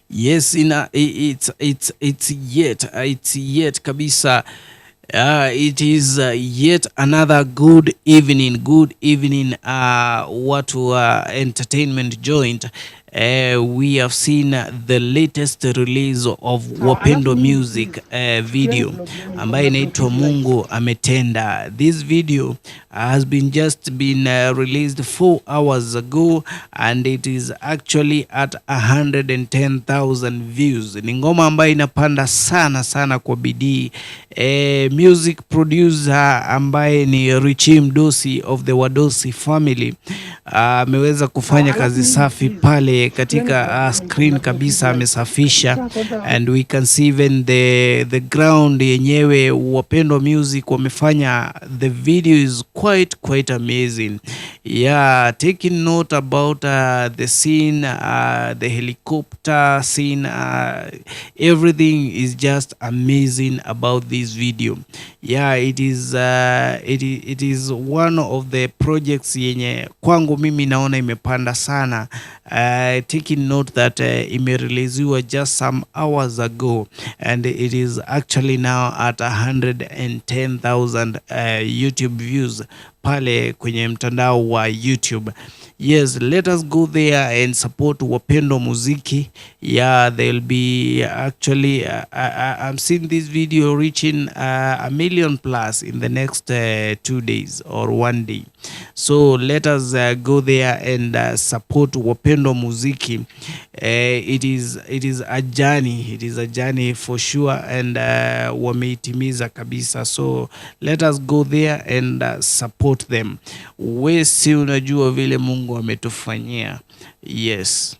Yes, it's yet kabisa. It is yet another good evening, watu wa entertainment joint. We have seen the latest release of Wapendo Music video ambayo inaitwa Mungu Ametenda. This video has been released 4 hours ago, and it is actually at 110,000 views. Ni ngoma ambayo inapanda sana sana kwa bidii. Music producer ambaye ni Richie Mdosi of the Wadosi family ameweza kufanya kazi safi pale katika screen kabisa, amesafisha, and we can see even the ground yenyewe. Wapendwa Music wamefanya, the video is quite amazing. Yeah, taking note about the scene, the helicopter scene, everything is just amazing about this video. Yeah, it is one of the projects yenye kwangu mimi naona imepanda sana. Taking note that imereleasiwa just some hours ago, and it is actually now at 110,000 YouTube views pale kwenye mtandao wa YouTube. Yes, let us go there and support Wapendo Muziki. Yeah, they'll be actually I'm seeing this video reaching 1 million plus in the next 2 days or 1 day. So let us go there and support Wapendo Muziki. It is a journey for sure, and wameitimiza kabisa. So let us go there and support them. We si unajua vile Mungu ametufanyia. Yes.